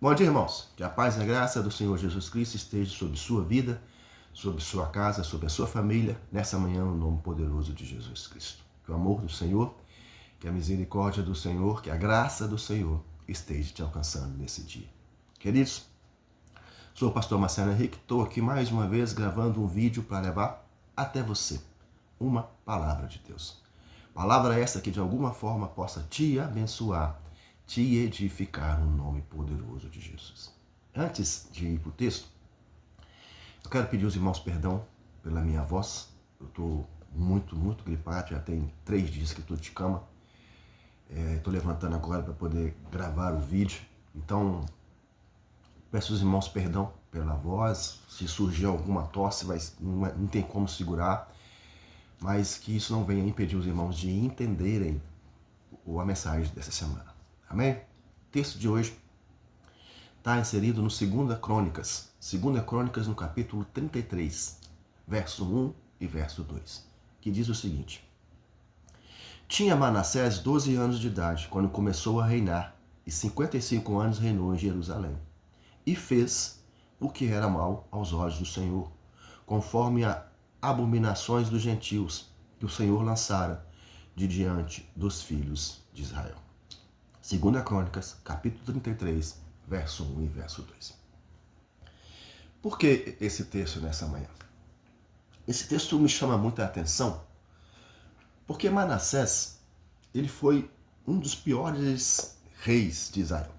Bom dia, irmãos. Que a paz e a graça do Senhor Jesus Cristo esteja sobre sua vida, sobre sua casa, sobre a sua família, nessa manhã, no nome poderoso de Jesus Cristo. Que o amor do Senhor, que a misericórdia do Senhor, que a graça do Senhor esteja te alcançando nesse dia. Queridos, sou o pastor Marcelo Henrique, estou aqui mais uma vez gravando um vídeo para levar até você uma palavra de Deus. Palavra essa que de alguma forma possa te abençoar, te edificar no nome poderoso de Jesus. Antes de ir para o texto, eu quero pedir aos irmãos perdão pela minha voz. Eu estou muito gripado, já tem 3 dias que estou de cama. Estou levantando agora para poder gravar o vídeo. Então, peço aos irmãos perdão pela voz. Se surgir alguma tosse, não tem como segurar. Mas que isso não venha impedir os irmãos de entenderem a mensagem dessa semana. Amém? O texto de hoje está inserido no 2 Crônicas. 2 Crônicas no capítulo 33, verso 1 e verso 2, que diz o seguinte: Tinha Manassés 12 anos de idade quando começou a reinar, e 55 anos reinou em Jerusalém. E fez o que era mal aos olhos do Senhor, conforme as abominações dos gentios que o Senhor lançara de diante dos filhos de Israel. 2 Crônicas, capítulo 33, verso 1 e verso 2. Por que esse texto nessa manhã? Esse texto me chama muita atenção, porque Manassés, ele foi um dos piores reis de Israel.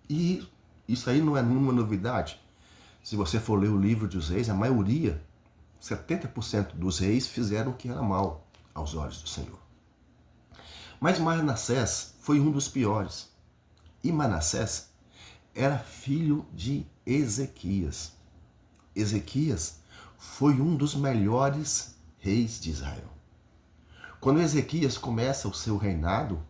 E isso aí não é nenhuma novidade. Se você for ler o livro dos reis, a maioria, 70% dos reis fizeram o que era mal aos olhos do Senhor. Mas Manassés foi um dos piores. E Manassés era filho de Ezequias. Ezequias foi um dos melhores reis de Israel. Quando Ezequias começa o seu reinado,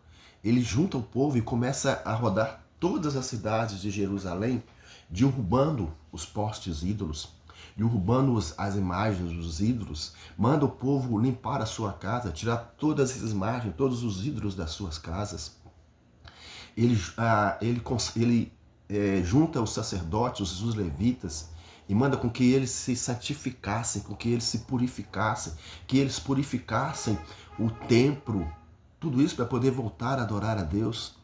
ele junta o povo e começa a rodar todas as cidades de Jerusalém, derrubando os postes ídolos, derrubando as imagens dos ídolos, manda o povo limpar a sua casa, tirar todas as imagens, todos os ídolos das suas casas. Ele junta os sacerdotes, os levitas, e manda com que eles se santificassem, com que eles se purificassem, que eles purificassem o templo, tudo isso para poder voltar a adorar a Deus.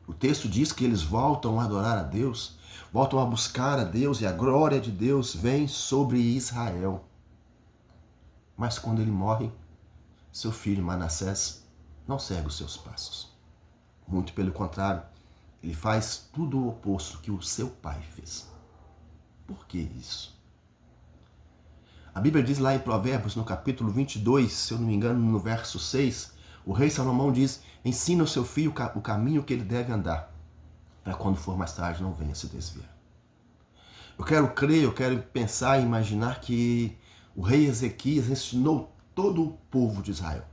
O texto diz que eles voltam a adorar a Deus, voltam a buscar a Deus, e a glória de Deus vem sobre Israel. Mas quando ele morre, seu filho Manassés não segue os seus passos. Muito pelo contrário, ele faz tudo o oposto que o seu pai fez. Por que isso? A Bíblia diz lá em Provérbios, no capítulo 22, se eu não me engano, no verso 6, o rei Salomão diz: ensina o seu filho o caminho que ele deve andar, para quando for mais tarde não venha se desviar. Eu quero crer, eu quero pensar e imaginar que o rei Ezequias ensinou todo o povo de Israel.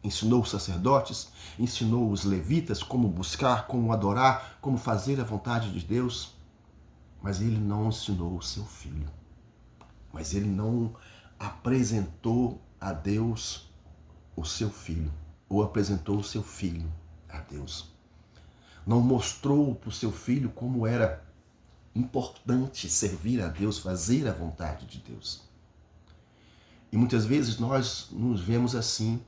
Ensinou os sacerdotes, ensinou os levitas como buscar, como adorar, como fazer a vontade de Deus. Mas ele não ensinou o seu filho. Mas ele não apresentou a Deus o seu filho, ou apresentou o seu filho a Deus. Não mostrou para o seu filho como era importante servir a Deus, fazer a vontade de Deus. E muitas vezes nós nos vemos assim,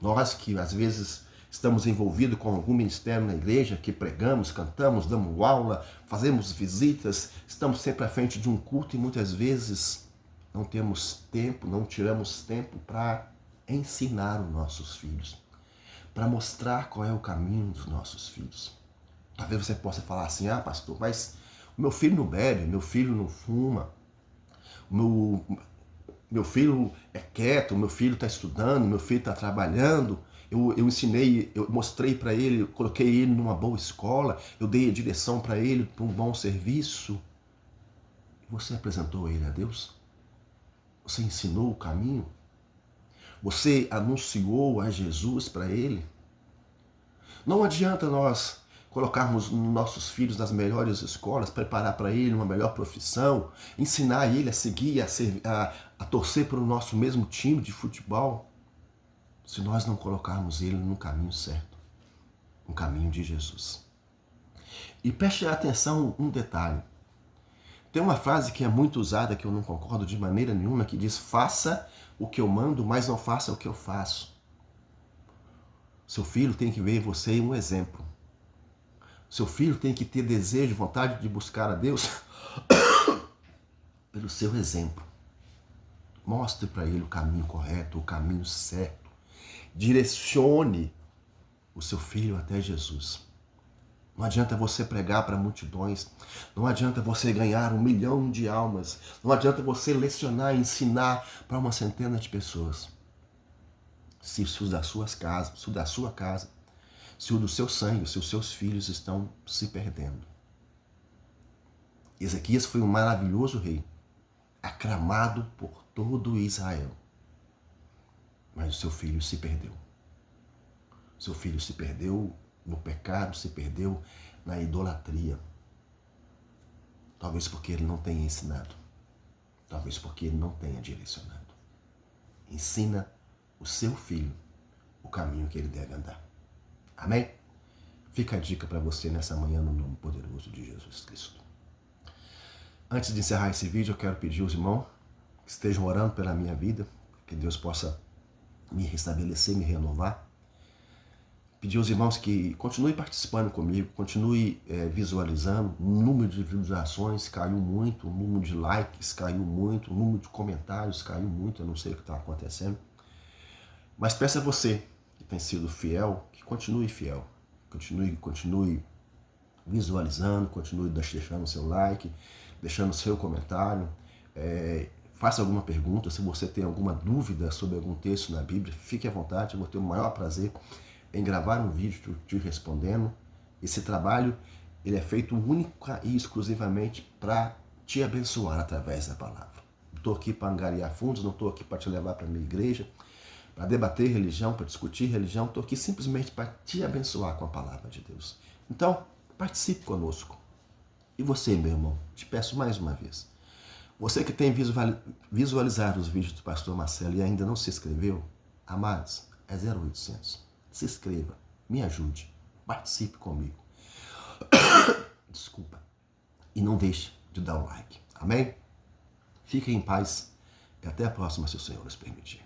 nós que às vezes estamos envolvidos com algum ministério na igreja, que pregamos, cantamos, damos aula, fazemos visitas, estamos sempre à frente de um culto e muitas vezes não temos tempo, não tiramos tempo para ensinar os nossos filhos, para mostrar qual é o caminho dos nossos filhos. Talvez você possa falar assim: ah, pastor, mas o meu filho não bebe, meu filho não fuma, meu filho é quieto, meu filho está estudando, meu filho está trabalhando. Eu ensinei, eu mostrei para ele, eu coloquei ele numa boa escola, eu dei a direção para ele, para um bom serviço. E você apresentou ele a Deus? Você ensinou o caminho? Você anunciou a Jesus para ele? Não adianta nós colocarmos nossos filhos nas melhores escolas, preparar para ele uma melhor profissão, ensinar ele a seguir, a torcer para o nosso mesmo time de futebol, se nós não colocarmos ele no caminho certo, no caminho de Jesus. E preste atenção um detalhe. Tem uma frase que é muito usada, que eu não concordo de maneira nenhuma, que diz: faça o que eu mando, mas não faça o que eu faço. Seu filho tem que ver em você um exemplo. Seu filho tem que ter desejo, vontade de buscar a Deus pelo seu exemplo. Mostre para ele o caminho correto, o caminho certo. Direcione o seu filho até Jesus. Não adianta você pregar para multidões, não adianta você ganhar 1 milhão de almas, não adianta você lecionar e ensinar para uma centena de pessoas. Se o da sua casa, se o do seu sangue, se os seus filhos estão se perdendo. Ezequias foi um maravilhoso rei, aclamado por todo Israel. Mas o seu filho se perdeu. Seu filho se perdeu no pecado, se perdeu na idolatria. Talvez porque ele não tenha ensinado. Talvez porque ele não tenha direcionado. Ensina o seu filho o caminho que ele deve andar. Amém? Fica a dica para você nessa manhã no nome poderoso de Jesus Cristo. Antes de encerrar esse vídeo, eu quero pedir aos irmãos que estejam orando pela minha vida, que Deus possa me restabelecer, me renovar. Pedir aos irmãos que continuem participando comigo, continue visualizando. O número de visualizações caiu muito, o número de likes caiu muito, o número de comentários caiu muito, eu não sei o que está acontecendo. Mas peço a você que tem sido fiel, que continue fiel. Continue visualizando, continue deixando o seu like, deixando o seu comentário. Faça alguma pergunta, se você tem alguma dúvida sobre algum texto na Bíblia, fique à vontade, eu vou ter o maior prazer em gravar um vídeo te respondendo. Esse trabalho ele é feito única e exclusivamente para te abençoar através da palavra. Não estou aqui para angariar fundos, não estou aqui para te levar para a minha igreja, para debater religião, para discutir religião. Estou aqui simplesmente para te abençoar com a palavra de Deus. Então, participe conosco. E você, meu irmão, te peço mais uma vez. Você que tem visualizado os vídeos do pastor Marcelo e ainda não se inscreveu, amados, é 0800. Se inscreva, me ajude, participe comigo. Desculpa. E não deixe de dar o like. Amém? Fiquem em paz e até a próxima, se o Senhor nos permitir.